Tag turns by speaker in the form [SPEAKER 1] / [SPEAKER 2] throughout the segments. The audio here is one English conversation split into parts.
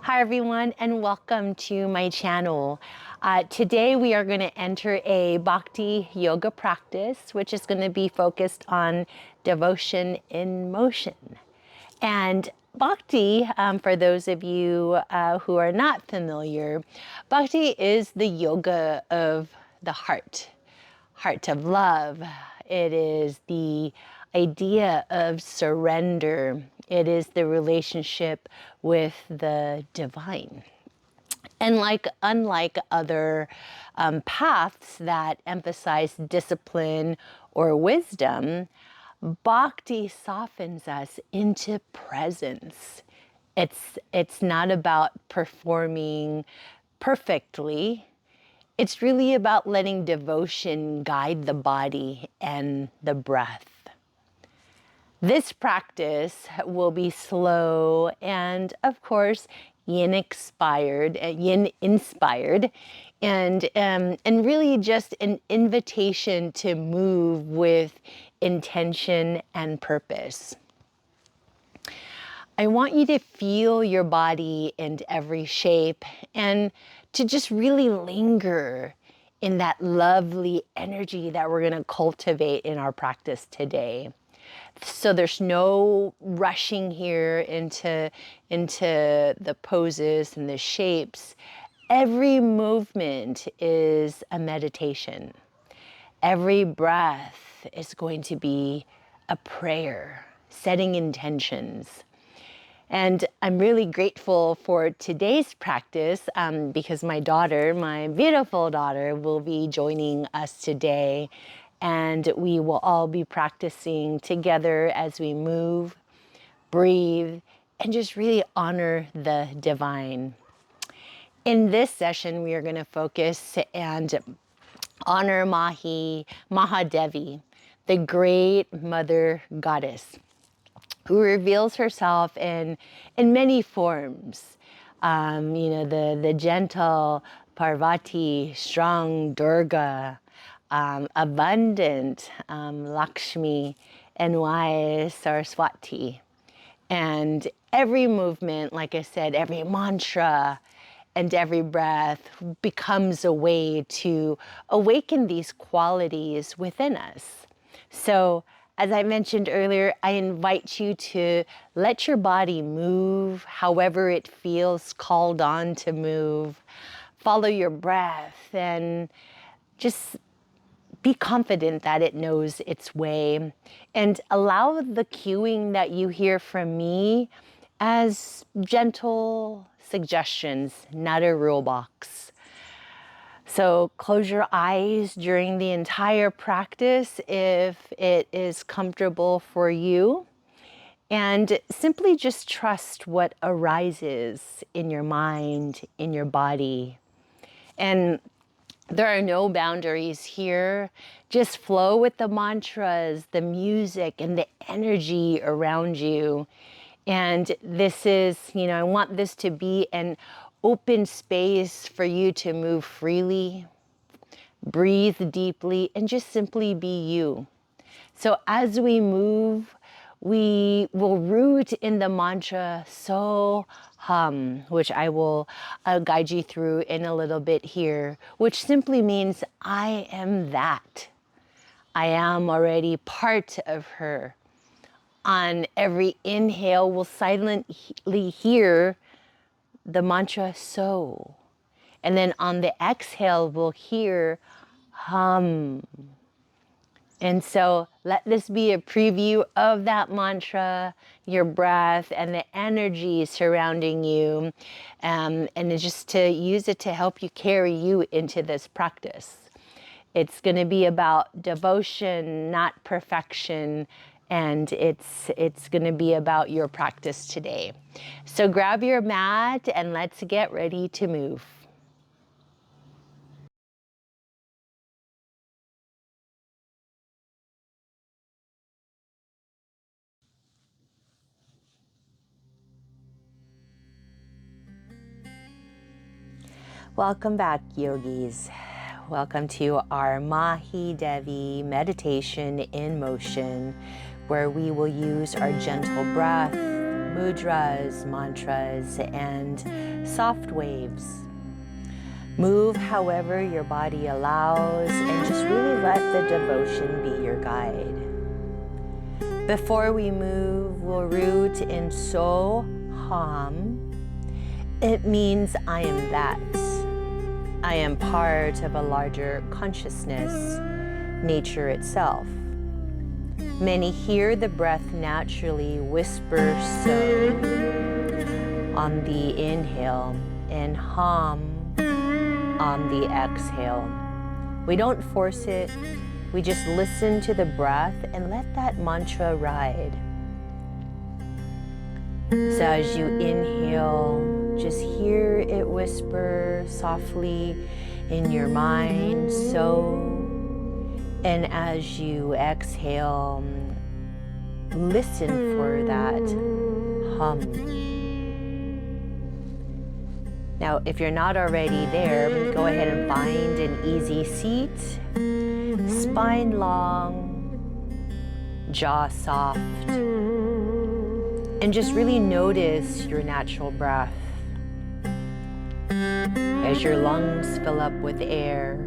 [SPEAKER 1] Hi everyone, and welcome to my channel. Today we are going to enter a Bhakti Yoga practice, which is going to be focused on devotion in motion. And Bhakti, for those of you who are not familiar, Bhakti is the yoga of the heart of love. It is the idea of surrender. It is the relationship with the divine. And unlike other paths that emphasize discipline or wisdom, Bhakti softens us into presence. It's not about performing perfectly. It's really about letting devotion guide the body and the breath. This practice will be slow and, of course, yin-inspired, and really just an invitation to move with intention and purpose. I want you to feel your body in every shape and to just really linger in that lovely energy that we're going to cultivate in our practice today. So there's no rushing here into the poses and the shapes. Every movement is a meditation. Every breath is going to be a prayer, setting intentions. And I'm really grateful for today's practice because my beautiful daughter, will be joining us today. And we will all be practicing together as we move, breathe, and just really honor the divine. In this session, we are going to focus and honor Maha Devi, the great mother goddess, who reveals herself in many forms. The gentle Parvati, strong Durga, abundant Lakshmi, and wise Saraswati. And every movement, like I said, every mantra and every breath becomes a way to awaken these qualities within us. So, as I mentioned earlier, I invite you to let your body move however it feels called on to move. Follow your breath and just be confident that it knows its way, and allow the cueing that you hear from me as gentle suggestions, not a rule box. So close your eyes during the entire practice if it is comfortable for you, and simply just trust what arises in your mind, in your body. And there are no boundaries here. Just flow with the mantras, the music, and the energy around you. And this is, I want this to be an open space for you to move freely, breathe deeply, and just simply be you. So as we move, we will root in the mantra So Hum, which I will guide you through in a little bit here, which simply means I am that. I am already part of her. On every inhale, we'll silently hear the mantra So. And then on the exhale, we'll hear Hum. And so let this be a preview of that mantra, your breath, and the energy surrounding you, and just to use it to help you carry you into this practice. It's going to be about devotion, not perfection, and it's going to be about your practice today. So grab your mat and let's get ready to move. Welcome back, yogis. Welcome to our Maha Devi meditation in motion, where we will use our gentle breath, mudras, mantras, and soft waves. Move however your body allows and just really let the devotion be your guide. Before we move, we'll root in So Ham. It means I am that. I am part of a larger consciousness, nature itself. Many hear the breath naturally whisper so on the inhale and hum on the exhale. We don't force it, we just listen to the breath and let that mantra ride. So as you inhale, just hear it whisper softly in your mind, so. And as you exhale, listen for that hum. Now, if you're not already there, go ahead and find an easy seat, spine long, jaw soft, and just really notice your natural breath as your lungs fill up with air.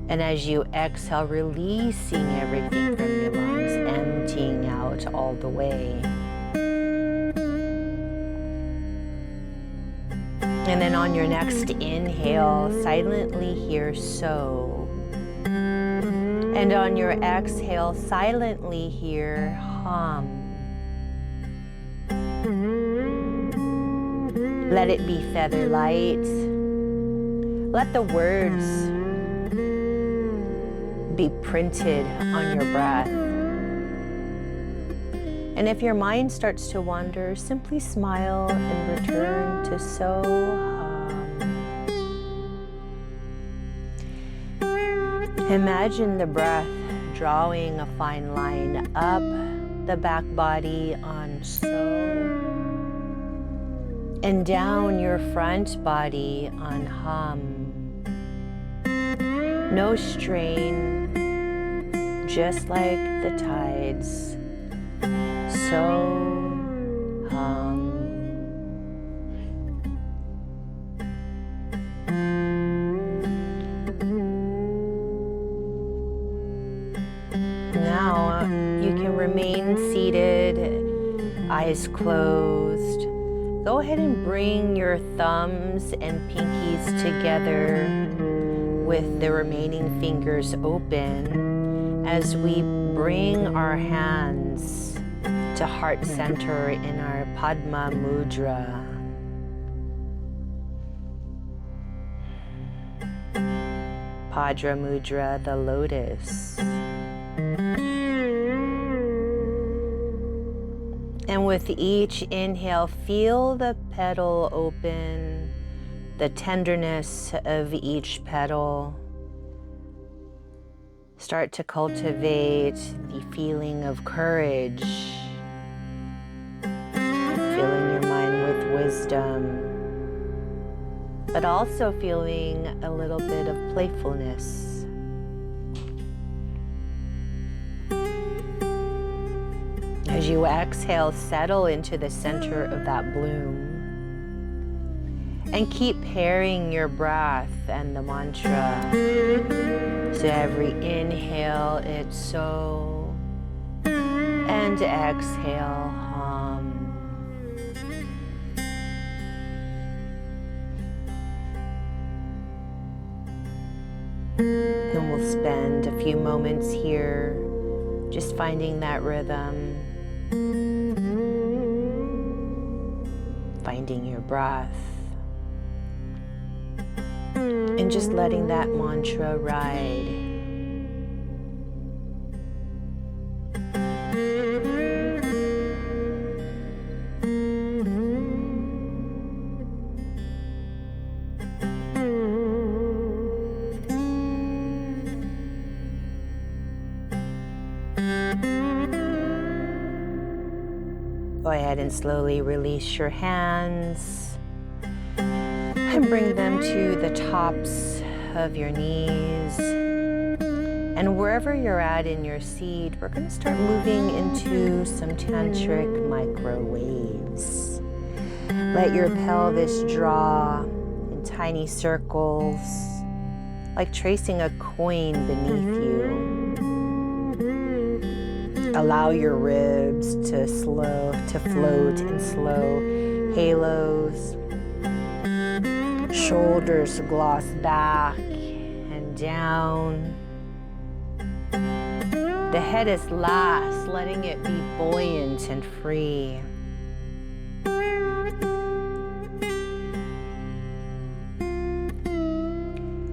[SPEAKER 1] And as you exhale, releasing everything from your lungs, emptying out all the way. And then on your next inhale, silently hear so. And on your exhale, silently hear hum. Let it be feather light. Let the words be printed on your breath. And if your mind starts to wander, simply smile and return to so hum. Imagine the breath drawing a fine line up the back body on so and down your front body on hum. No strain, just like the tides, so hum. Now you can remain seated, eyes closed. Go ahead and bring your thumbs and pinkies together with the remaining fingers open as we bring our hands to heart center in our Padma mudra. Padma mudra, the lotus. And with each inhale, feel the petal open, the tenderness of each petal. Start to cultivate the feeling of courage, filling your mind with wisdom, but also feeling a little bit of playfulness. As you exhale, settle into the center of that bloom. And keep pairing your breath and the mantra. So every inhale, it's so, and exhale, hum. And we'll spend a few moments here just finding that rhythm, finding your breath. And just letting that mantra ride. Go ahead and slowly release your hands. And bring them to the tops of your knees. And wherever you're at in your seat, we're going to start moving into some tantric microwaves. Let your pelvis draw in tiny circles, like tracing a coin beneath you. Allow your ribs to float in slow halos. Shoulders to gloss back and down. The head is last, letting it be buoyant and free.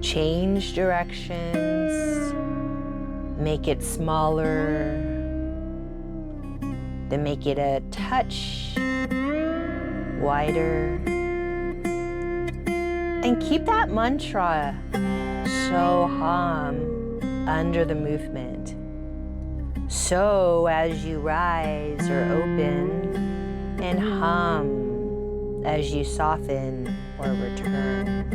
[SPEAKER 1] Change directions, make it smaller, then make it a touch wider. And keep that mantra so hum under the movement. So as you rise or open, and hum as you soften or return.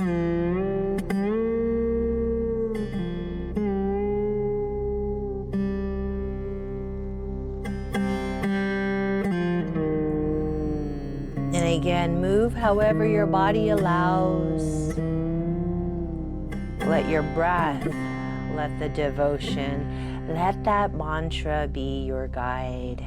[SPEAKER 1] And again, move however your body allows. Let your breath, let the devotion, let that mantra be your guide.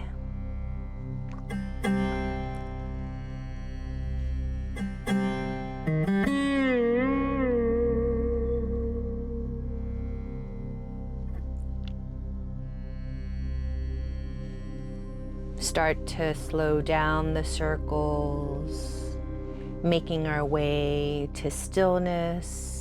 [SPEAKER 1] Start to slow down the circles, making our way to stillness.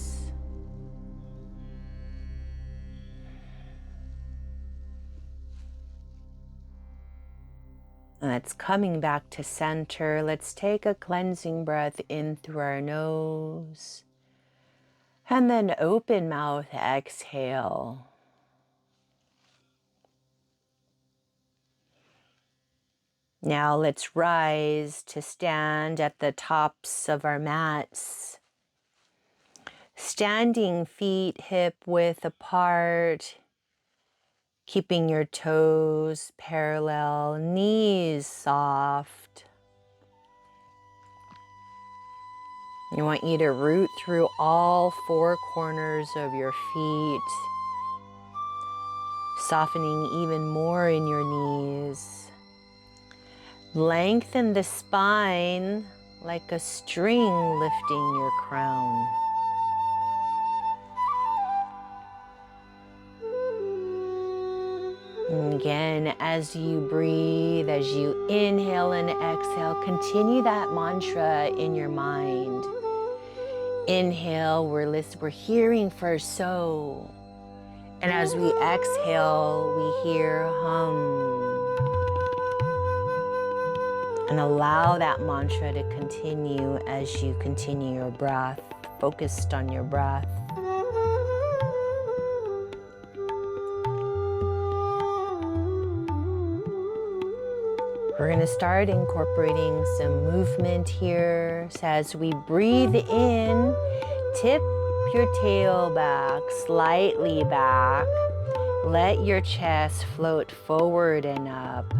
[SPEAKER 1] Let's coming back to center. Let's take a cleansing breath in through our nose. And then open mouth, exhale. Now let's rise to stand at the tops of our mats. Standing feet hip width apart. Keeping your toes parallel, knees soft. I want you to root through all four corners of your feet, softening even more in your knees. Lengthen the spine like a string lifting your crown. And again, as you breathe, as you inhale and exhale, continue that mantra in your mind. Inhale, we're hearing first so. And as we exhale, we hear hum. And allow that mantra to continue as you continue your breath, focused on your breath. We're going to start incorporating some movement here. So as we breathe in, tip your tail back, slightly back. Let your chest float forward and up.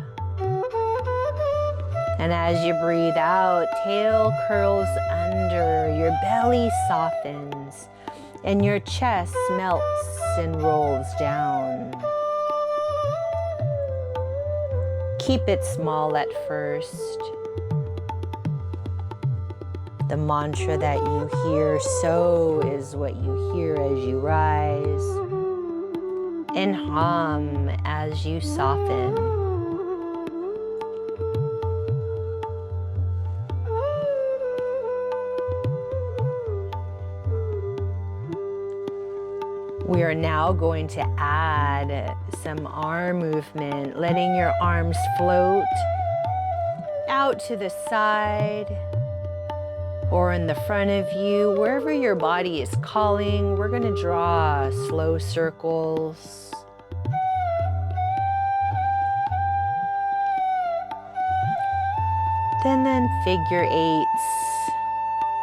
[SPEAKER 1] And as you breathe out, tail curls under, your belly softens, and your chest melts and rolls down. Keep it small at first. The mantra that you hear, so, is what you hear as you rise. And hum as you soften. We are now going to add some arm movement, letting your arms float out to the side or in the front of you, wherever your body is calling. We're going to draw slow circles. Then figure eights,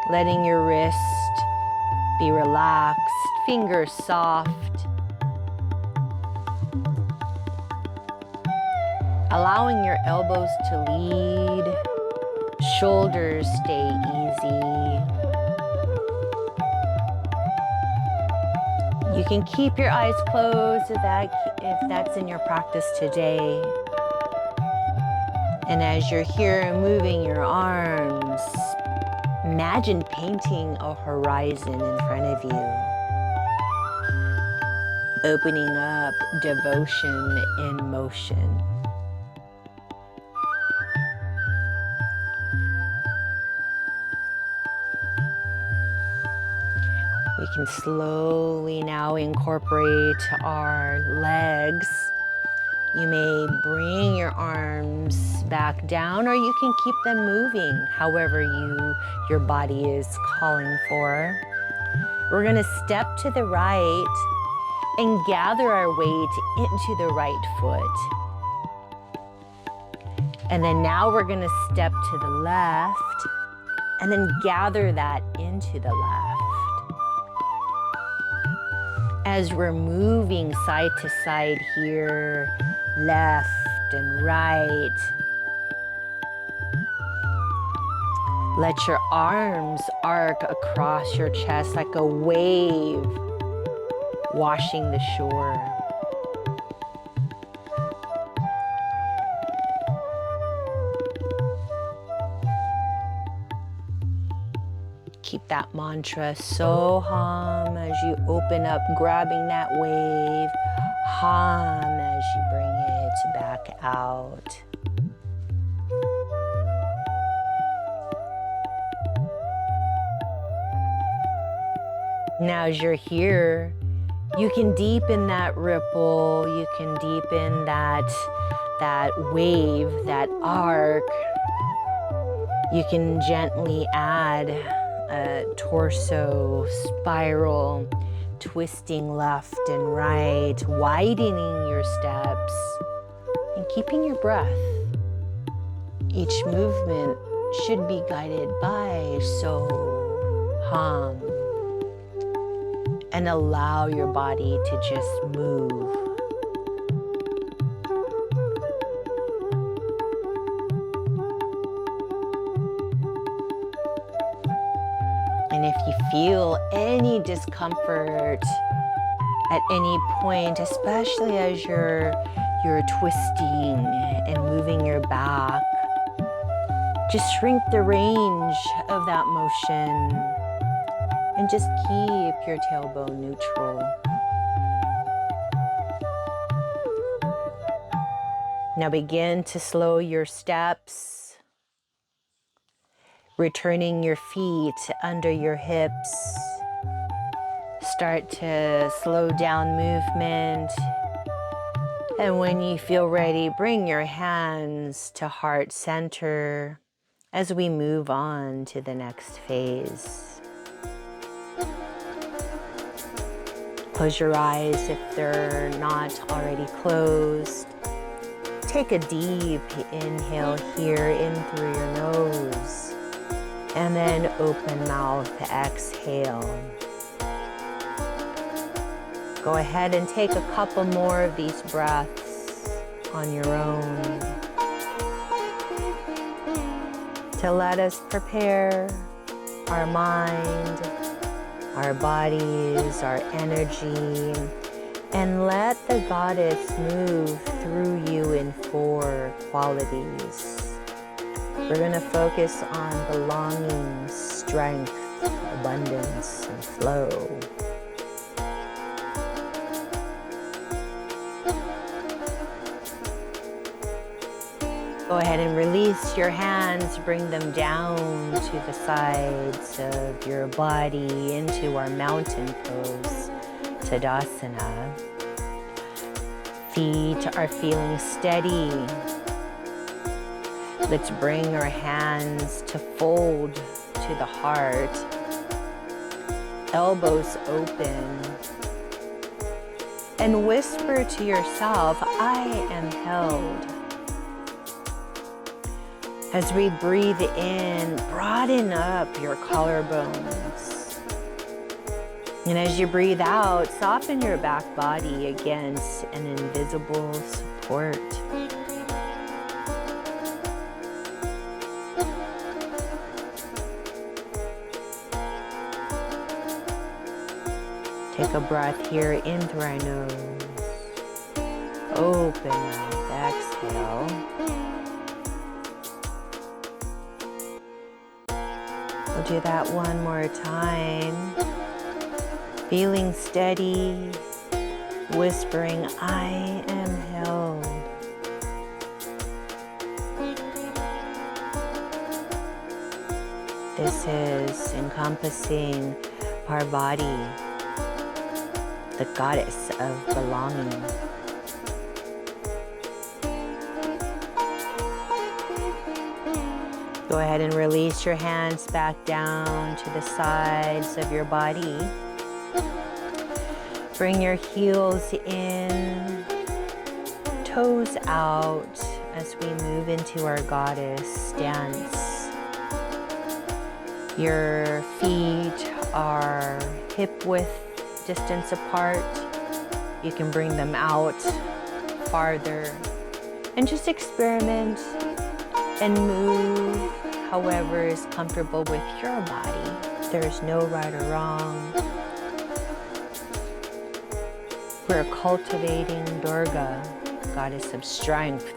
[SPEAKER 1] letting your wrist be relaxed, fingers soft. allowing your elbows to lead, shoulders stay easy. You can keep your eyes closed if that's in your practice today. And as you're here moving your arms, imagine painting a horizon in front of you, opening up devotion in motion. We can slowly now incorporate our legs. You may bring your arms back down, or you can keep them moving however your body is calling for. We're going to step to the right and gather our weight into the right foot. And then now we're going to step to the left and then gather that into the left. As we're moving side to side here, left and right, let your arms arc across your chest like a wave washing the shore. Keep that mantra, Soham, as you open up, grabbing that wave. Ham as you bring it back out. Now as you're here, you can deepen that ripple, you can deepen that wave, that arc. You can gently add a torso spiral, twisting left and right, widening your steps, and keeping your breath. Each movement should be guided by So-Ham, and allow your body to just move. And if you feel any discomfort at any point, especially as you're twisting and moving your back, just shrink the range of that motion and just keep your tailbone neutral. Now begin to slow your steps, returning your feet under your hips. Start to slow down movement. And when you feel ready, bring your hands to heart center as we move on to the next phase. Close your eyes if they're not already closed. Take a deep inhale here in through your nose. And then open mouth, exhale. Go ahead and take a couple more of these breaths on your own to let us prepare our mind, our bodies, our energy, and let the goddess move through you in 4 qualities. We're going to focus on belonging, strength, abundance, and flow. Go ahead and release your hands, bring them down to the sides of your body into our mountain pose, Tadasana. Feet are feeling steady. Let's bring our hands to fold to the heart. Elbows open. And whisper to yourself, I am held. As we breathe in, broaden up your collarbones. And as you breathe out, soften your back body against an invisible support. Take a breath here in through our nose. Open mouth, exhale. We'll do that one more time. Feeling steady, whispering, I am held. This is encompassing Parvati, the goddess of belonging. Go ahead and release your hands back down to the sides of your body. Bring your heels in, toes out as we move into our goddess stance. Your feet are hip-width distance apart. You can bring them out farther and just experiment and move however is comfortable with your body. There's no right or wrong. We're cultivating Durga, goddess of strength.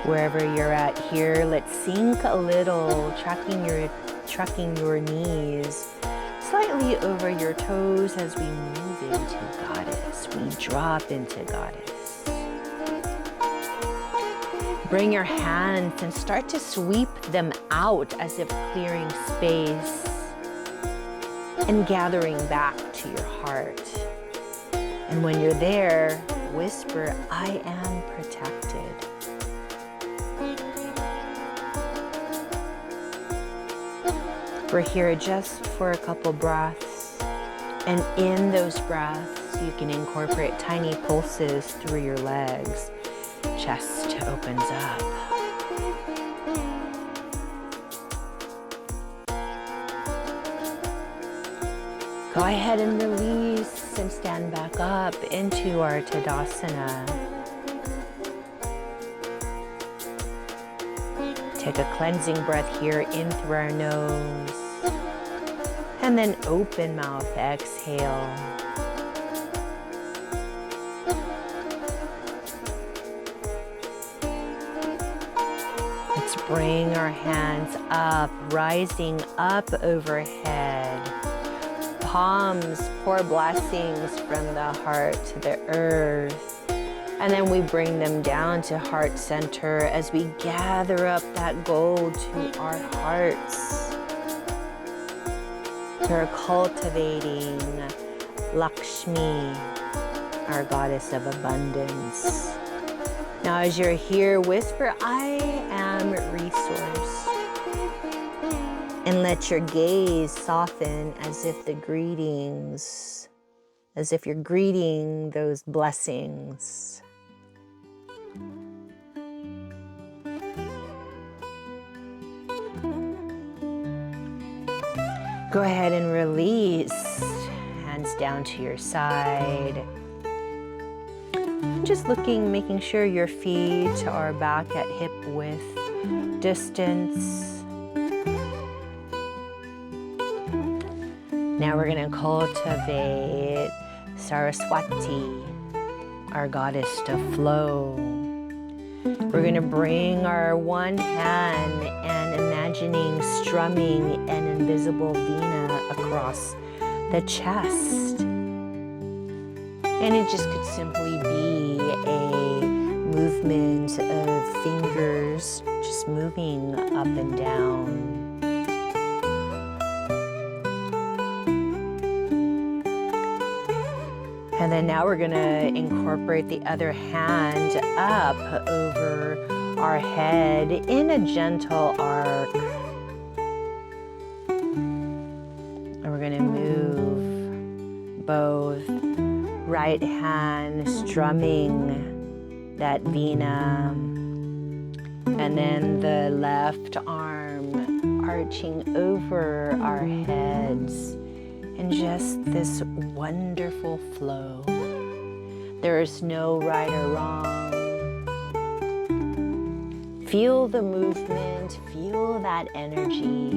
[SPEAKER 1] Wherever you're at here, let's sink a little, tracking your knees slightly over your toes as we move into goddess. We drop into goddess. Bring your hands and start to sweep them out as if clearing space and gathering back to your heart. And when you're there, whisper, I am protected. We're here just for a couple breaths. And in those breaths, you can incorporate tiny pulses through your legs. Chest opens up. Go ahead and release and stand back up into our Tadasana. Take a cleansing breath here in through our nose. And then open mouth, exhale. Let's bring our hands up, rising up overhead. Palms pour blessings from the heart to the earth. And then we bring them down to heart center as we gather up that gold to our hearts. We're cultivating Lakshmi, our goddess of abundance. Now as you're here, whisper, I am resource. And let your gaze soften as if you're greeting those blessings. Go ahead and release, hands down to your side. Just making sure your feet are back at hip width distance. Now we're going to cultivate Saraswati, our goddess of flow. We're going to bring our one hand and imagining strumming an invisible veena across the chest. And it just could simply be a movement of fingers just moving up and down. And then now we're going to incorporate the other hand up over our head in a gentle arc. And we're going to move both right hand strumming that veena, and then the left arm arching over our heads. And just this wonderful flow. There is no right or wrong. Feel the movement, feel that energy.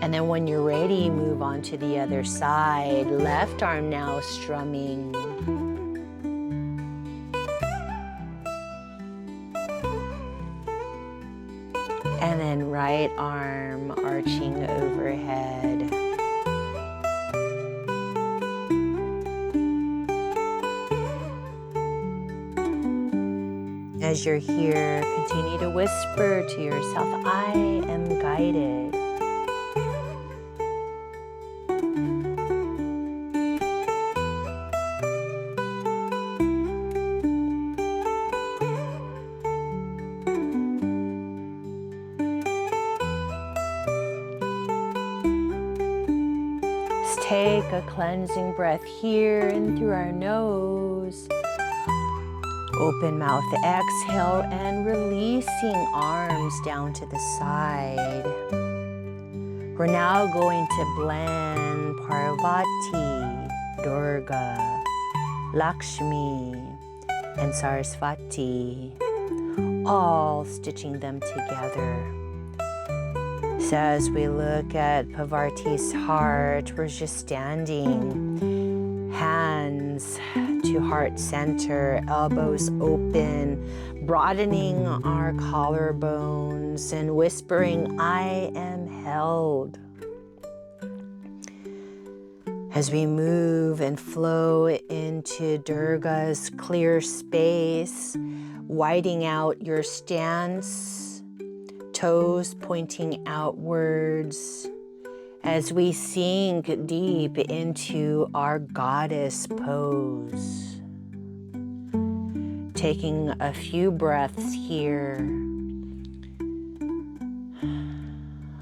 [SPEAKER 1] And then when you're ready, move on to the other side. Left arm now strumming. And then right arm arching overhead. As you're here, continue to whisper to yourself, I am guided. Take a cleansing breath here in through our nose. Open mouth, exhale, and releasing arms down to the side. We're now going to blend Parvati, Durga, Lakshmi, and Saraswati, all stitching them together. So as we look at Parvati's heart, we're just standing, hands to heart center, elbows open, broadening our collarbones and whispering, I am held. As we move and flow into Durga's clear space, widening out your stance, toes pointing outwards, as we sink deep into our goddess pose. Taking a few breaths here,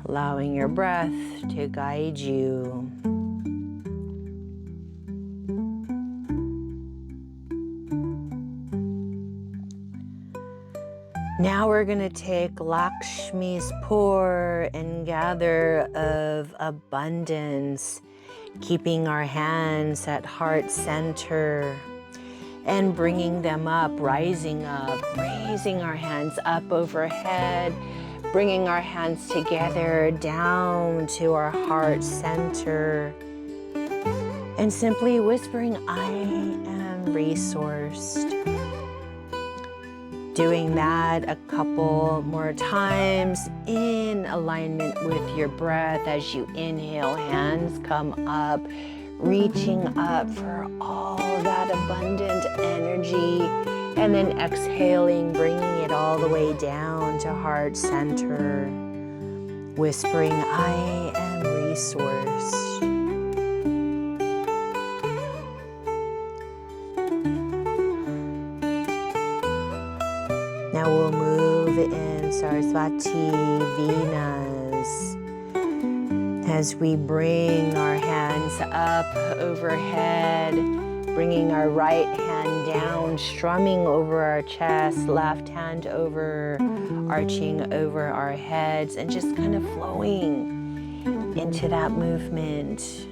[SPEAKER 1] allowing your breath to guide you. Now we're going to take Lakshmi's pour and gather of abundance, keeping our hands at heart center and bringing them up, rising up, raising our hands up overhead, bringing our hands together down to our heart center, and simply whispering, I am resourced. Doing that a couple more times in alignment with your breath. As you inhale, hands come up, reaching up for all that abundant energy, and then exhaling, bringing it all the way down to heart center, whispering, I am resourced. Now we'll move in Saraswati Venas as we bring our hands up overhead, bringing our right hand down, strumming over our chest, left hand over, arching over our heads, and just kind of flowing into that movement.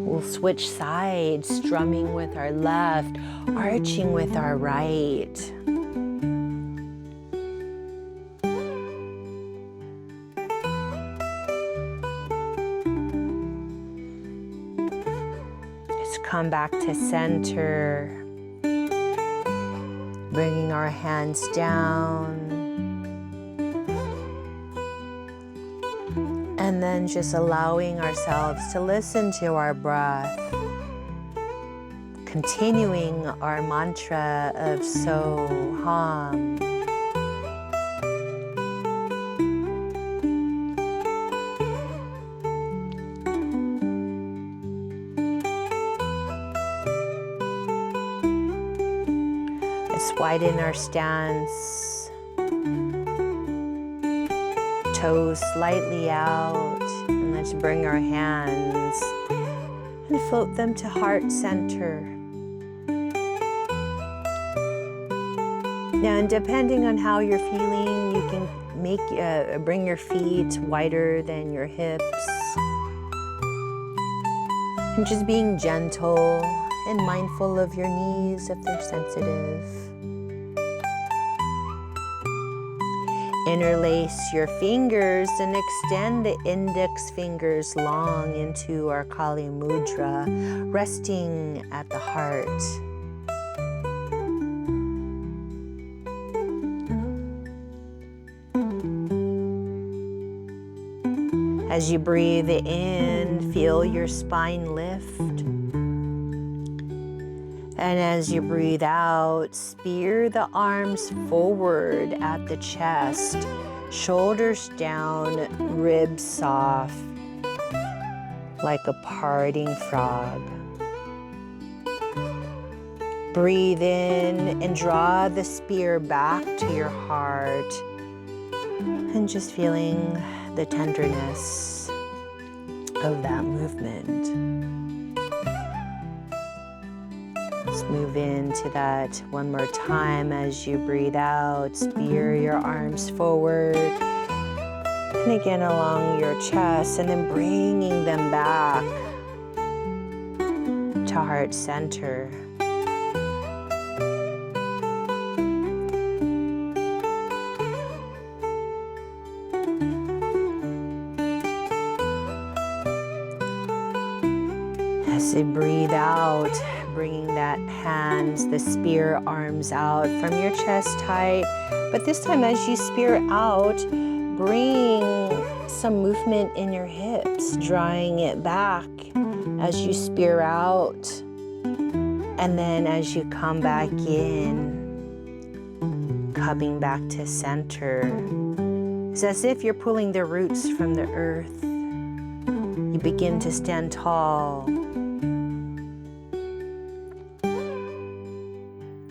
[SPEAKER 1] We'll switch sides, strumming with our left, arching with our right. Let's come back to center, bringing our hands down, and then just allowing ourselves to listen to our breath, continuing our mantra of Soham. Let's widen our stance, toes slightly out, and let's bring our hands and float them to heart center. Now, depending on how you're feeling, you can bring your feet wider than your hips. And just being gentle and mindful of your knees if they're sensitive. Interlace your fingers and extend the index fingers long into our Kali mudra, resting at the heart. As you breathe in, feel your spine lift. And as you breathe out, spear the arms forward at the chest, shoulders down, ribs soft, like a parting frog. Breathe in and draw the spear back to your heart, and just feeling the tenderness of that movement. Let's move into that one more time. As you breathe out, spear your arms forward, and again along your chest, and then bringing them back to heart center. As you breathe out, bringing that hands, the spear arms out from your chest height. But this time as you spear out, bring some movement in your hips, drawing it back as you spear out. And then as you come back in, coming back to center. It's as if you're pulling the roots from the earth. You begin to stand tall.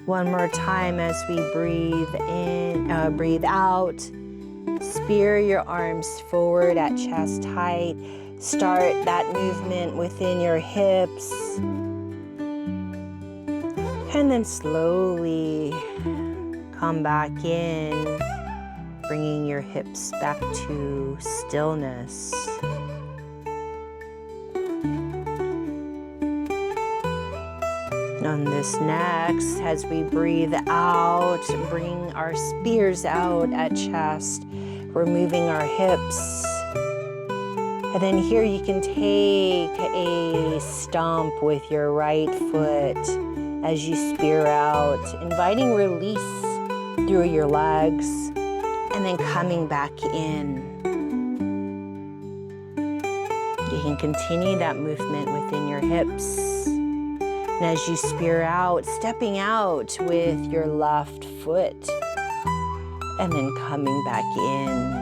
[SPEAKER 1] One more time as we breathe in, breathe out. Spear your arms forward at chest height. Start that movement within your hips. And then slowly come back in, bringing your hips back to stillness. On this next, as we breathe out, bring our spears out at chest, removing our hips. And then here you can take a stomp with your right foot as you spear out, inviting release through your legs, and then coming back in. You can continue that movement within your hips. And as you spear out, stepping out with your left foot, and then coming back in.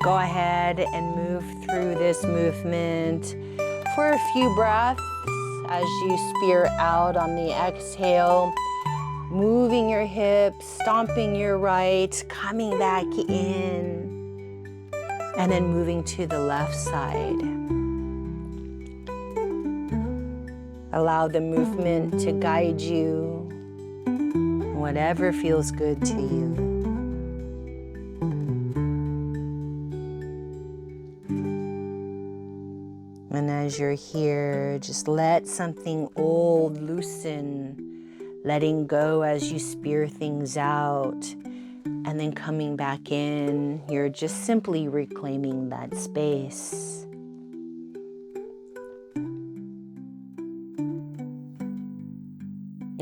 [SPEAKER 1] Go ahead and move through this movement for a few breaths as you spear out on the exhale, moving your hips, stomping your right, coming back in, and then moving to the left side. Allow the movement to guide you, whatever feels good to you. And as you're here, just let something old loosen, letting go as you spear things out, and then coming back in. You're just simply reclaiming that space.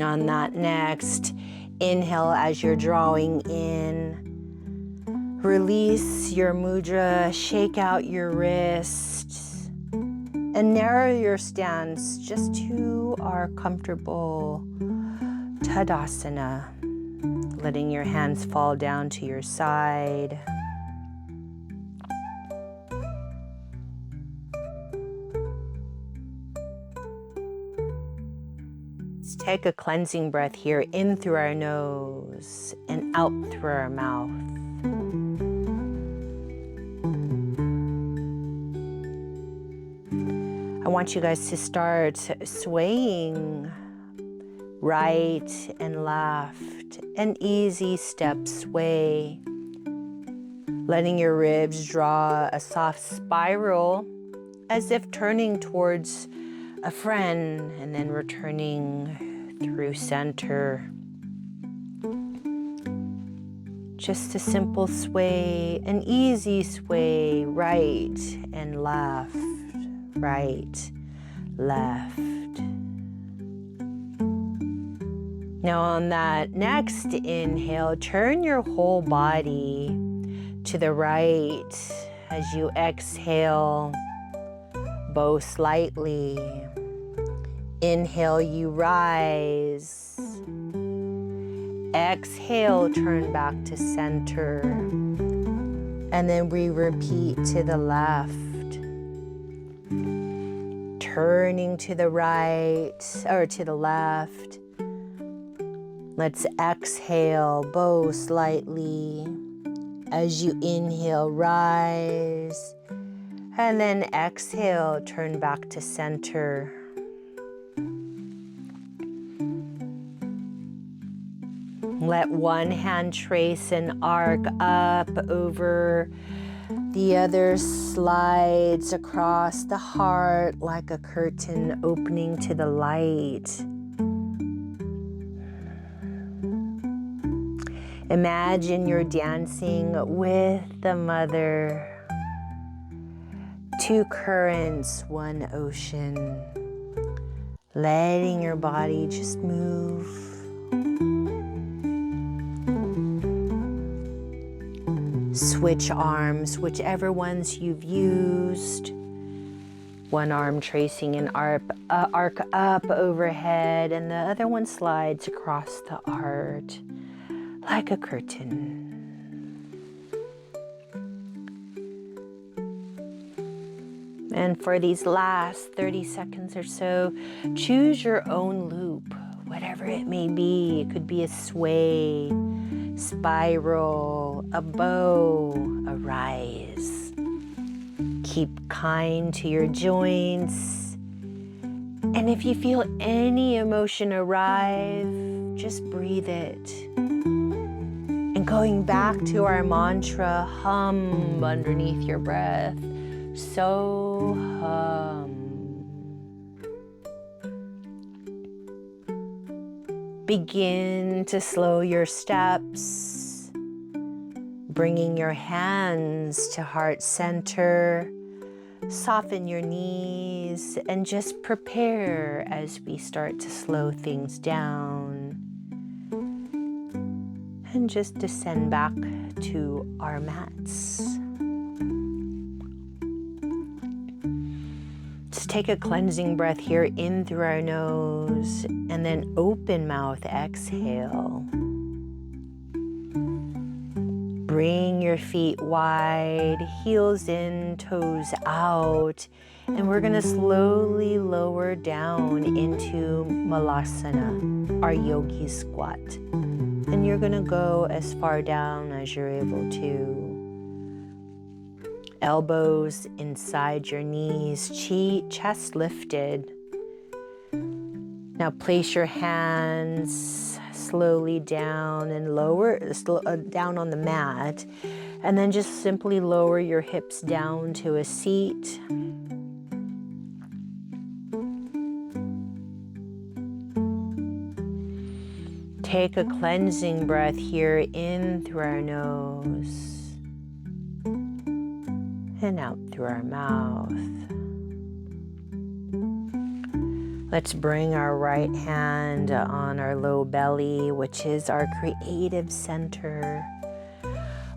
[SPEAKER 1] On that next inhale, as you're drawing in, release your mudra, shake out your wrists, and narrow your stance just to our comfortable Tadasana, letting your hands fall down to your side. Let's take a cleansing breath here, in through our nose and out through our mouth. I want you guys to start swaying right and left, an easy step sway, letting your ribs draw a soft spiral as if turning towards a friend, and then returning through center. Just a simple sway, an easy sway, right and left, right, left. Now on that next inhale, turn your whole body to the right as you exhale, bow slightly. Inhale, you rise. Exhale, turn back to center. And then we repeat to the left. Turning to the right or to the left. Let's exhale, bow slightly. As you inhale, rise. And then exhale, turn back to center. Let one hand trace an arc up over the other, slides across the heart like a curtain opening to the light. Imagine you're dancing with the mother. Two currents, one ocean. Letting your body just move. Switch arms, whichever ones you've used. One arm tracing an arc up overhead, and the other one slides across the heart like a curtain. And for these last 30 seconds or so, choose your own loop, whatever it may be. It could be a sway, spiral, a bow, a rise. Keep kind to your joints. And if you feel any emotion arrive, just breathe it. And going back to our mantra, hum underneath your breath. So hum. Begin to slow your steps, bringing your hands to heart center. Soften your knees and just prepare as we start to slow things down and just descend back to our mats. Let's take a cleansing breath here in through our nose and then open mouth exhale. Bring your feet wide, heels in, toes out, and we're going to slowly lower down into Malasana, our yogi squat. And you're going to go as far down as you're able to. Elbows inside your knees, chest lifted. Now place your hands slowly down and down on the mat, and then just simply lower your hips down to a seat. Take a cleansing breath here in through our nose and out through our mouth. Let's bring our right hand on our low belly, which is our creative center.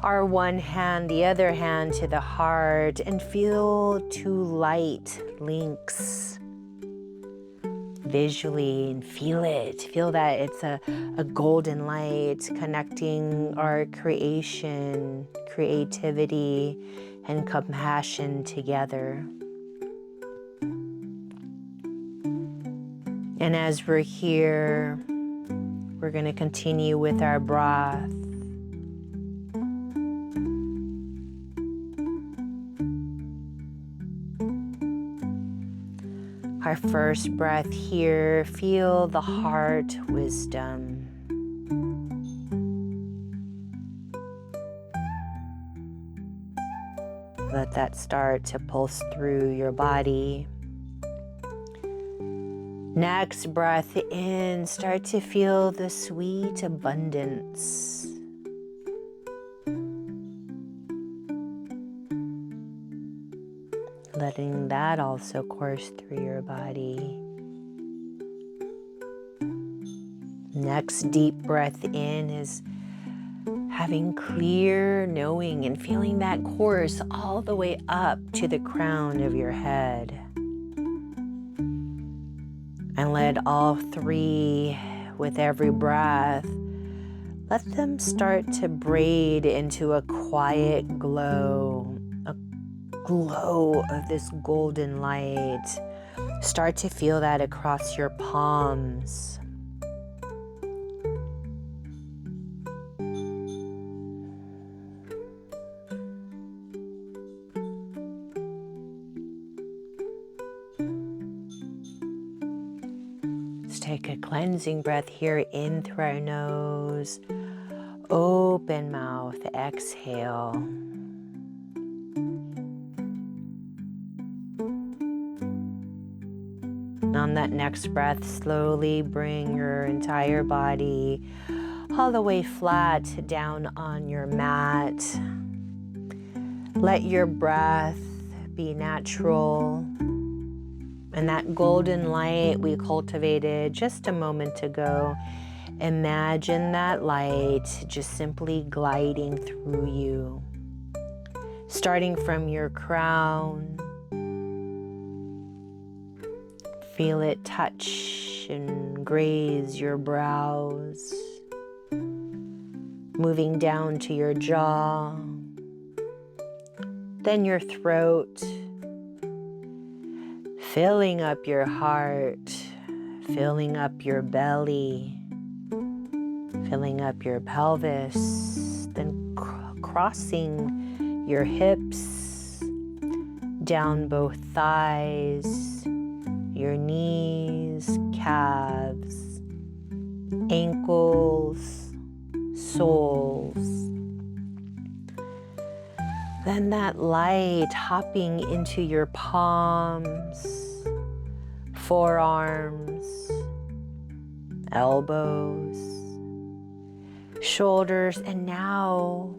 [SPEAKER 1] Our one hand, the other hand to the heart, and feel two light links visually and feel it. Feel that it's a golden light connecting our creation, creativity, and compassion together. And as we're here, we're going to continue with our breath. Our first breath here, feel the heart wisdom. Let that start to pulse through your body. Next breath in, start to feel the sweet abundance. letting that also course through your body. Next deep breath in is having clear knowing and feeling that course all the way up to the crown of your head. And let all three, with every breath, let them start to braid into a quiet glow, a glow of this golden light. Start to feel that across your palms. Let's take a cleansing breath here in through our nose. Open mouth, exhale. On that next breath, slowly bring your entire body all the way flat down on your mat. Let your breath be natural. And that golden light we cultivated just a moment ago, imagine that light just simply gliding through you, starting from your crown. Feel it touch and graze your brows, moving down to your jaw, then your throat, filling up your heart, filling up your belly, filling up your pelvis, then crossing your hips, down both thighs, your knees, calves, ankles, soles. Then that light hopping into your palms, forearms, elbows, shoulders, and now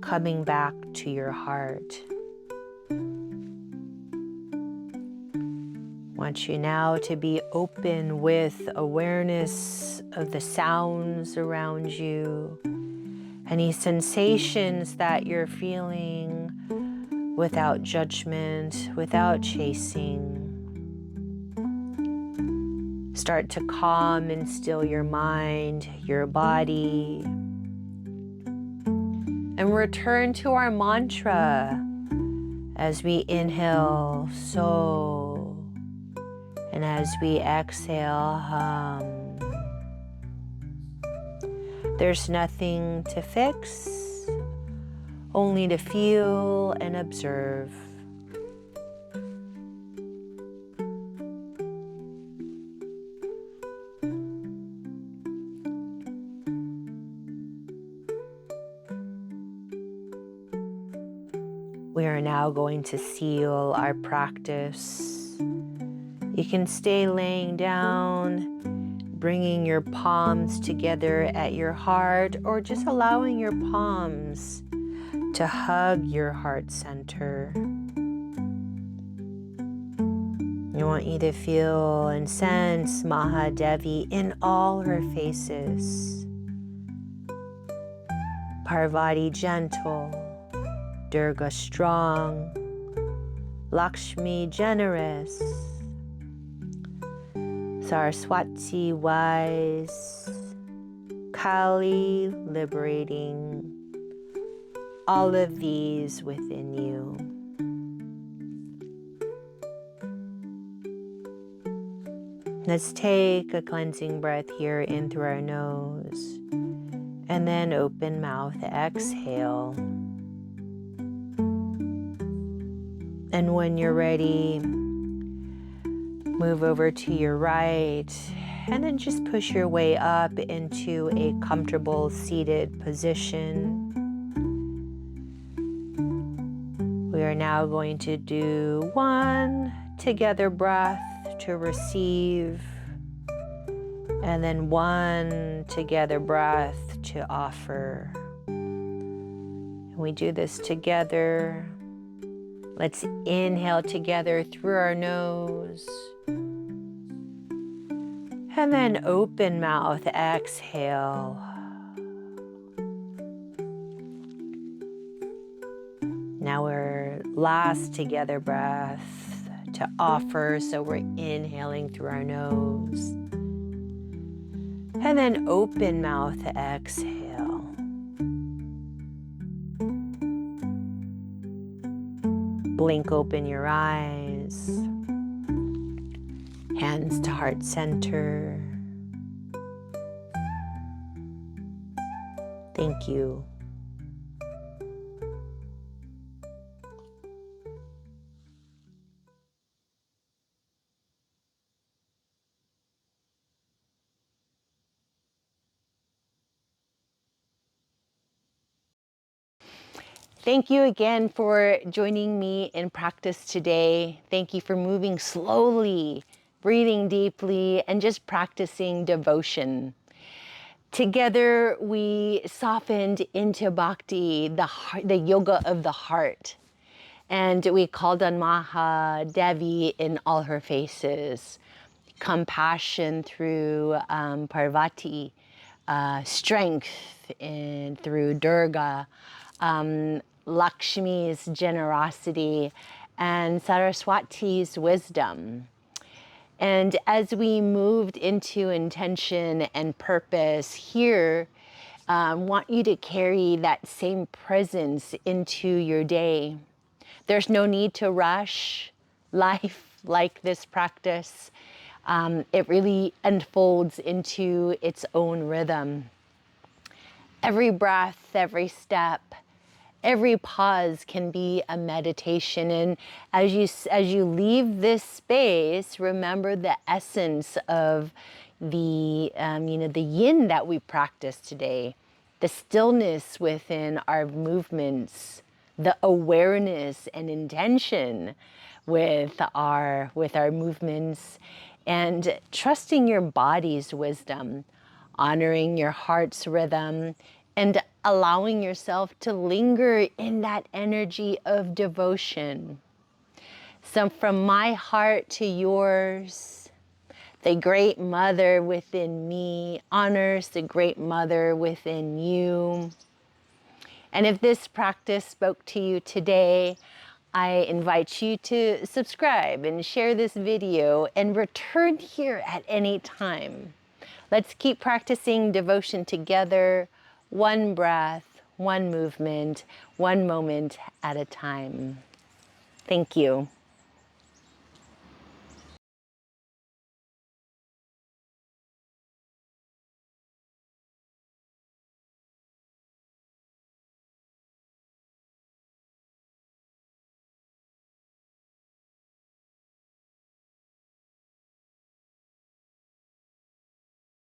[SPEAKER 1] coming back to your heart. I want you now to be open with awareness of the sounds around you, any sensations that you're feeling without judgment, without chasing. Start to calm and still your mind, your body. And return to our mantra as we inhale, so, and as we exhale, hum. There's nothing to fix, only to feel and observe. We are now going to seal our practice. You can stay laying down, bringing your palms together at your heart, or just allowing your palms to hug your heart center. I want you to feel and sense Maha Devi in all her faces. Parvati gentle, Durga strong, Lakshmi generous, Saraswati wise, Kali liberating, all of these within you. Let's take a cleansing breath here in through our nose, and then open mouth, exhale. And when you're ready, move over to your right, and then just push your way up into a comfortable seated position. We are now going to do one together breath to receive, and then one together breath to offer. And we do this together. Let's inhale together through our nose. And then open mouth, exhale. Now we're last together breath to offer. So we're inhaling through our nose. And then open mouth, exhale. Blink open your eyes. Hands to heart center. Thank you. Thank you again for joining me in practice today. Thank you for moving slowly, breathing deeply, and just practicing devotion. Together, we softened into bhakti, the yoga of the heart. And we called on Maha Devi in all her faces. Compassion through Parvati, strength through Durga, Lakshmi's generosity, and Saraswati's wisdom. And as we moved into intention and purpose here, want you to carry that same presence into your day. There's no need to rush life like this practice. It really unfolds into its own rhythm. Every breath, every step, every pause can be a meditation. And as you leave this space, remember the essence of the the yin that we practice today, the stillness within our movements, the awareness and intention with our movements, and trusting your body's wisdom, honoring your heart's rhythm, and allowing yourself to linger in that energy of devotion. So from my heart to yours, the great mother within me honors the great mother within you. And if this practice spoke to you today, I invite you to subscribe and share this video and return here at any time. Let's keep practicing devotion together, one breath, one movement, one moment at a time. Thank you.